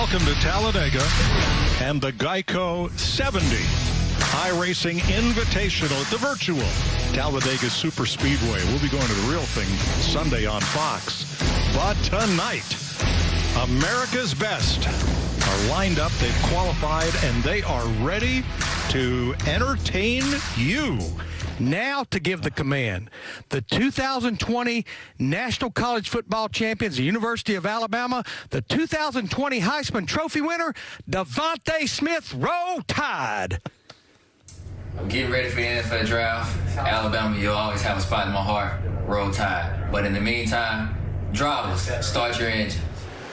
Welcome to Talladega and the Geico 70 iRacing Invitational at the virtual Talladega Super Speedway. We'll be going to the real thing Sunday on Fox. But tonight, America's best are lined up. They've qualified, and they are ready to entertain you. Now to give the command, the 2020 National College Football Champions, the University of Alabama, the 2020 Heisman Trophy winner, Devontae Smith. Roll Tide. I'm getting ready for the NFL draft. Alabama, you'll always have a spot in my heart. Roll Tide. But in the meantime, drivers, start your engine.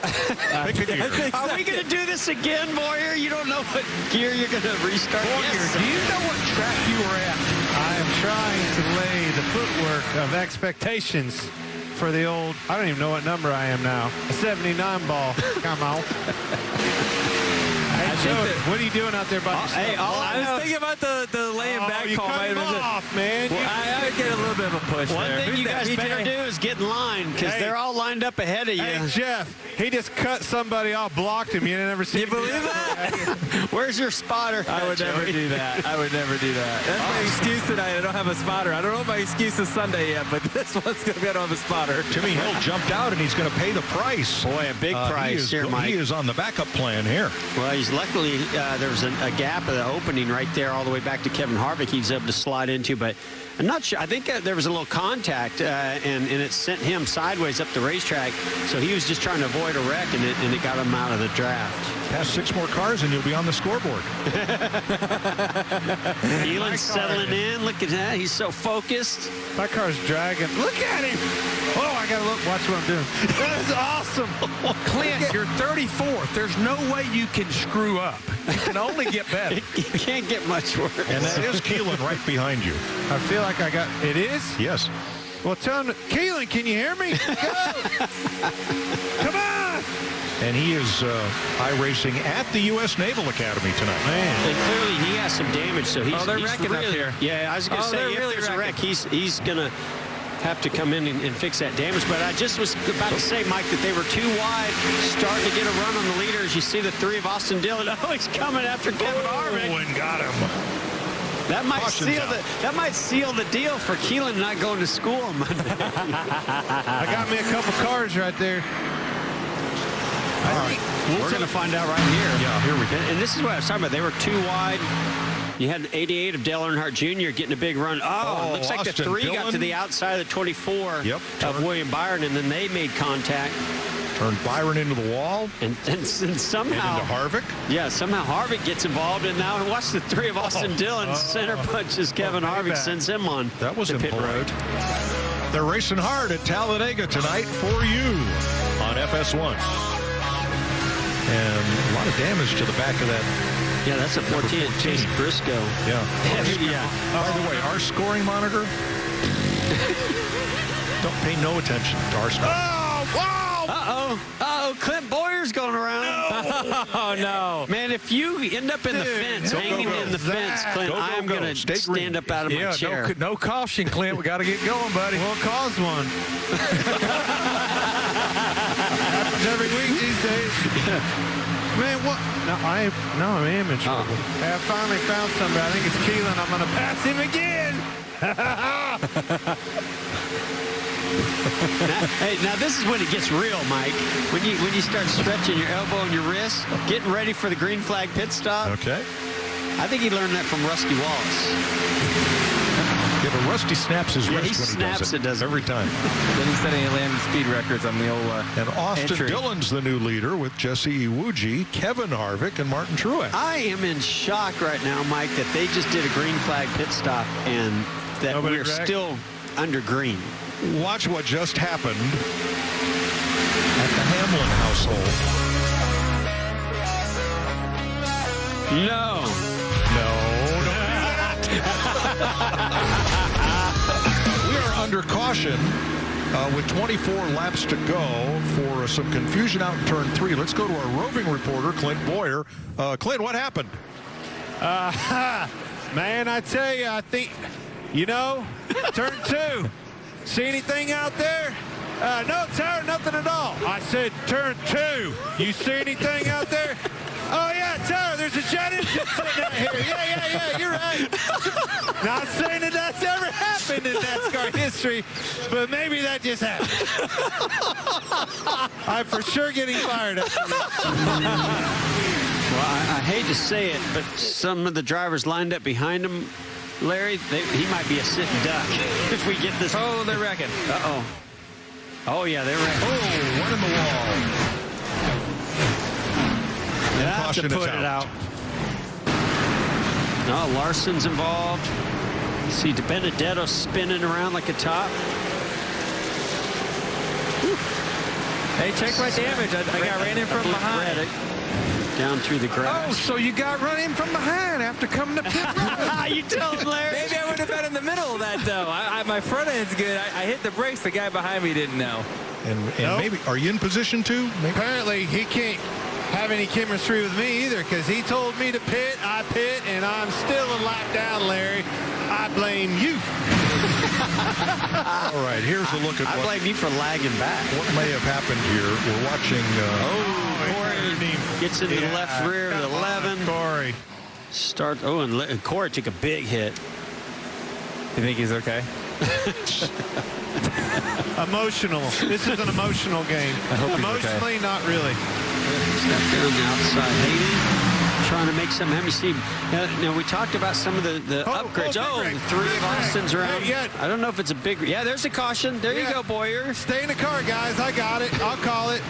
Are we going to do this again, Boyer? You don't know what gear you're going to restart? Boyer, Yes, do you know what track you were at? I am trying to lay the footwork of expectations for the old, I don't even know what number I am now, a 79 ball. Come on. Hey, Joe, what are you doing out there by yourself? Hey, I was thinking about the laying back you call. cut him off, man. Well, I would get a little bit of a push One there. thing you guys BJ? better do is get in line, because they're all lined up ahead of you. Hey, Jeff, he just cut somebody off, blocked him. You never see You believe that? Where's your spotter? I would never do that. I would never do that. That's my excuse tonight. I don't have a spotter. I don't know if my excuse is Sunday yet, but this one's going to be I don't have a spotter. Timmy Hill jumped out, and he's going to pay the price. Boy, a big price here, Mike. He is on the backup plan here. Well, he's luckily there was a gap of the opening right there all the way back to Kevin Harvick he's able to slide into, but I'm not sure. I think there was a little contact, and it sent him sideways up the racetrack, so he was just trying to avoid a wreck, and it got him out of the draft. Pass 6 more cars, and you'll be on the scoreboard. Keelan's settling in. Look at that. He's so focused. My car's dragging. Look at him. Oh, I got to look. Watch what I'm doing. That is awesome. Clint, you're 34th. There's no way you can screw up. You can only get better. You can't get much worse. And that is Keelan right behind you. I feel like I got, it is? Yes. Well, tell him, Keelan, can you hear me? Go. Come on. And he is iRacing at the U.S. Naval Academy tonight. Man. And clearly he has some damage, so he's they're he's wrecking really, up here. Yeah, I was going to say, they're if really there's a wreck, wrecking. he's going to have to come in and fix that damage. But I just was about to say, Mike, that they were too wide, starting to get a run on the leaders. You see the 3 of Austin Dillon. Oh, he's coming after Kevin Harvick. Oh, and got him. That might seal the deal for Keelan not going to school on Monday. I got me a couple cars right there. All right. We're going to find out right here. Yeah, here we go. And this is what I was talking about. They were too wide. You had an 88 of Dale Earnhardt Jr. getting a big run. Oh, it looks like Austin the 3 got Dillon. to the outside of the 24 of William Byron, and then they made contact. Turned Byron into the wall. And somehow, And into Harvick. yeah, somehow Harvick gets involved, and now watch the 3 of Austin Dillon center punches Kevin Harvick, sends him on That was the pit impolite. road. They're racing hard at Talladega tonight for you on FS1. And a lot of damage to the back of that. Yeah, that's a 14 at Chase Briscoe. Yeah. Yeah. By the way, our scoring monitor, don't pay no attention to our stuff. Oh, wow. Uh-oh, Clint Boyer's going around. Oh, no. Man, if you end up in the fence, hanging in the fence, Clint, Go, go, I'm go. going Stay to green. stand up out of my chair. No caution, Clint. We got to get going, buddy. We'll cause one. Happens every week these days. Man, what? No, I am in trouble. I finally found somebody. I think it's Keelan. I'm going to pass him again. Now this is when it gets real, Mike. When you start stretching your elbow and your wrist, getting ready for the green flag pit stop. Okay. I think he learned that from Rusty Wallace. Yeah, but Rusty snaps his wrist he when snaps he does it. doesn't he? Every time. Then he's setting landing speed records on the old And Austin entry. Dillon's the new leader with Jesse Iwuji, Kevin Harvick, and Martin Truex. I am in shock right now, Mike, that they just did a green flag pit stop and that Nobody we're wrecked? still under green. Watch what just happened at the Hamlin household. No. We are under caution with 24 laps to go for some confusion out in turn 3. Let's go to our roving reporter, Clint Boyer. Clint, what happened? Man, I tell you, I think, turn 2. See anything out there? No, Tara, nothing at all. I said turn 2. You see anything out there? Oh, yeah, Tara, there's a jet engine sitting out here. Yeah, you're right. Not saying that that's ever happened in NASCAR history, but maybe that just happened. I'm for sure getting fired up. Well, I hate to say it, but some of the drivers lined up behind him, Larry, he might be a sitting duck if we get this. Oh, they're wrecking. Uh-oh. Oh, yeah, they're wrecking. Oh, one in the wall. That's to put it out. No, Larson's involved. See Benedetto spinning around like a top. Whew. Hey, check my damage. I got ran in from behind. Reddick down through the grass. Oh, so you got run in from behind after coming to pit road. You tell him, Larry. Maybe I would have been in the middle of that, though. My front end's good. I hit the brakes. The guy behind me didn't know. And Nope. maybe, are you in position to? Maybe. Apparently, he can't have any chemistry with me either because he told me to pit, I pit, and I'm still a lap down, Larry. I blame you. All right, here's a look at I what blame you for lagging back. may have happened here. We're watching. Corey gets into the left rear of the 11. Corey. Start. Oh, and Corey took a big hit. You think he's okay? Emotional. This is an emotional game. I hope he's okay. Emotionally, not really. Step down the outside. Hayden trying to make some. Let me see. Now we talked about some of the upgrades. big Oh, wreck. 3 Big of wreck. Austin's around. Yeah. I don't know if it's a big. Yeah, there's a caution. There you Yeah. go, Boyer. Stay in the car, guys. I got it. I'll call it.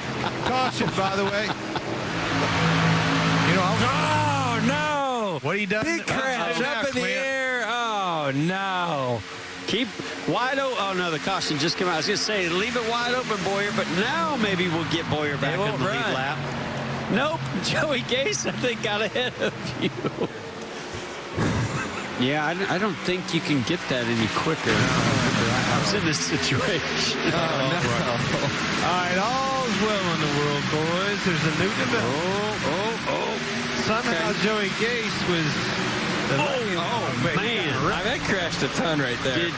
Caution, by the way. You know, Oh, no. What he done? Big crash up in the air. Oh, no. Keep wide open. Oh, no, the caution just came out. I was going to say, leave it wide open, Boyer, but now maybe we'll get Boyer back on the lead lap. Nope, Joey Gase, I think, got ahead of you. Yeah, I don't think you can get that any quicker. I was in this situation. All right, all's well in the world, boys. There's a new development. Somehow Okay. Joey Gase was the Man. That crashed a ton right there.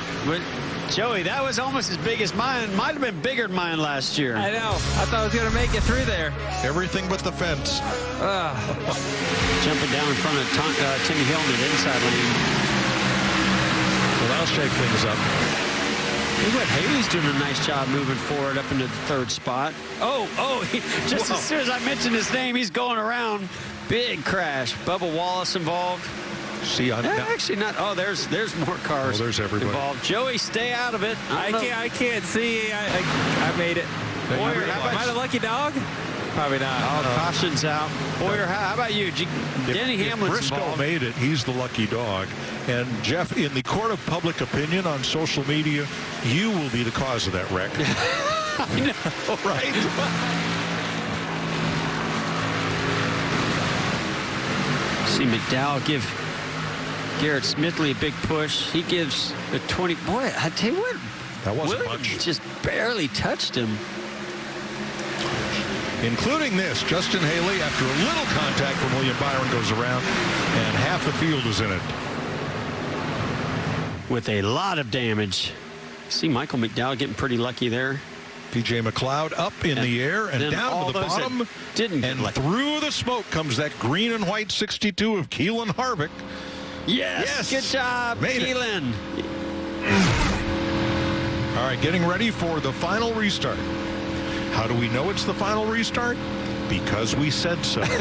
Joey, that was almost as big as mine. Might have been bigger than mine last year. I know. I thought I was going to make it through there. everything but the fence. Jumping down in front of Timmy Hill in the inside lane. Well, that'll shake things up. Look what Haley's doing a nice job moving forward up into the 3rd spot. Just as soon as I mentioned his name, he's going around. Big crash. Bubba Wallace involved. See, Actually not. Oh, there's more cars. Oh, there's everybody involved. Joey, stay out of it. I can't see. I made it. Boyer, how Am I about the lucky dog? Probably not. caution's out. Boyer, how about you? Denny Hamlin's Briscoe involved. made it. He's the lucky dog. And Jeff, in the court of public opinion on social media, you will be the cause of that wreck. I know, right? See McDowell give Garrett Smithley a big push. He gives a 20. Boy, I tell you what, That wasn't Williams much. just barely touched him. Including this, Justin Haley, after a little contact from William Byron, goes around, and half the field is in it. With a lot of damage. See Michael McDowell getting pretty lucky there. P.J. McLeod up in the air and then down all to the those that bottom. didn't get and lucky. through the smoke comes that green and white 62 of Keelan Harvick. Yes, good job, Made it. Keelan. All right, getting ready for the final restart. How do we know it's the final restart? Because we said so. 2 to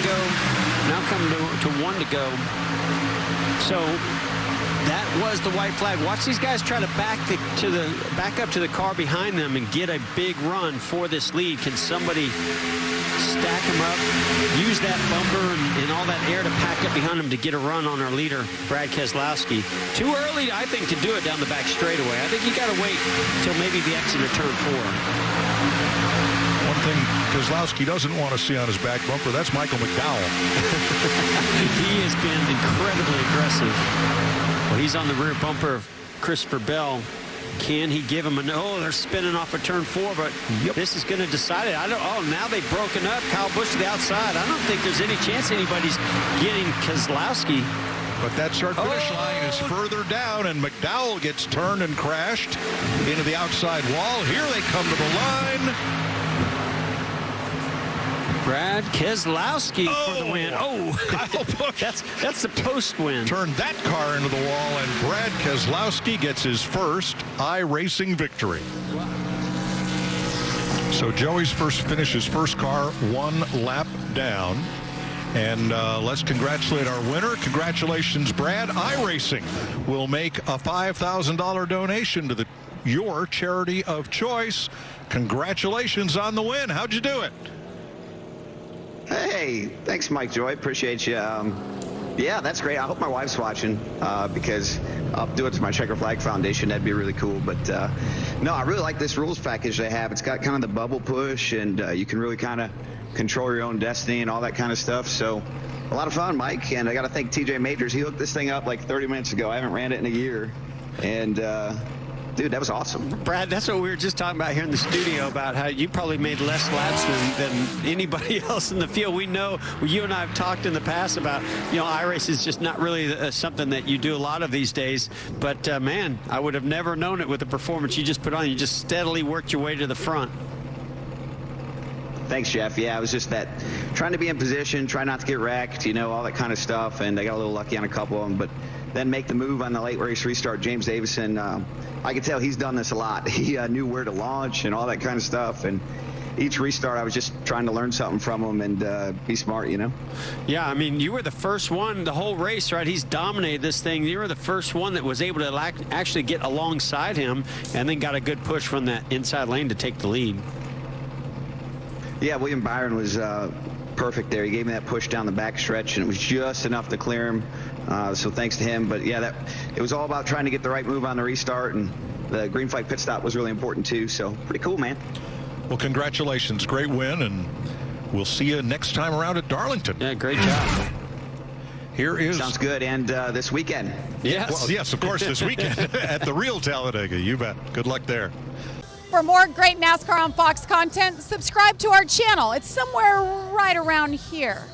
go. Now come to 1 to go. So that was the white flag. Watch these guys try to back up to the car behind them and get a big run for this lead. Can somebody stack them up, use that bumper and all that air to pack up behind them to get a run on our leader, Brad Keselowski? Too early, I think, to do it down the back straightaway. I think you got to wait till maybe the exit of turn 4. One thing Keselowski doesn't want to see on his back bumper, that's Michael McDowell. He has been incredibly aggressive. Well, he's on the rear bumper of Christopher Bell. Can he give him they're spinning off of turn 4, but this is going to decide it. Now they've broken up. Kyle Busch to the outside. I don't think there's any chance anybody's getting Keselowski. But that start-finish line is further down, and McDowell gets turned and crashed into the outside wall. Here they come to the line. Brad Keselowski for the win. Oh, Kyle Busch. That's the post win. Turned that car into the wall, and Brad Keselowski gets his first iRacing victory. So Joey's finished his first car 1 lap down. And let's congratulate our winner. Congratulations, Brad. iRacing will make a $5,000 donation to your charity of choice. Congratulations on the win. How'd you do it? Hey, thanks, Mike Joy. Appreciate you. Yeah, that's great. I hope my wife's watching because I'll do it to my Checker Flag Foundation. That'd be really cool. But no, I really like this rules package they have. It's got kind of the bubble push, and you can really kind of control your own destiny and all that kind of stuff. So a lot of fun, Mike. And I got to thank TJ Majors. He hooked this thing up like 30 minutes ago. I haven't ran it in a year. And dude, that was awesome. Brad, that's what we were just talking about here in the studio, about how you probably made less laps than anybody else in the field. We know, you and I have talked in the past about, iRace is just not really something that you do a lot of these days. But, man, I would have never known it with the performance you just put on. You just steadily worked your way to the front. Thanks, Jeff. Yeah, it was just that trying to be in position, try not to get wrecked, all that kind of stuff. And I got a little lucky on a couple of them. But then make the move on the late race restart. James Davison, I could tell he's done this a lot. He knew where to launch and all that kind of stuff. And each restart, I was just trying to learn something from him and be smart, Yeah, I mean, you were the first one the whole race, right? He's dominated this thing. You were the first one that was able to actually get alongside him and then got a good push from that inside lane to take the lead. Yeah, William Byron was perfect there. He gave me that push down the back stretch, and it was just enough to clear him. So thanks to him. But yeah, it was all about trying to get the right move on the restart, and the green flag pit stop was really important too. So pretty cool, man. Well, congratulations. Great win, and we'll see you next time around at Darlington. Yeah, great job. Here is... Sounds good. And this weekend. Yes. Well, yes, of course, this weekend at the real Talladega. You bet. Good luck there. For more great NASCAR on Fox content, subscribe to our channel. It's somewhere right around here.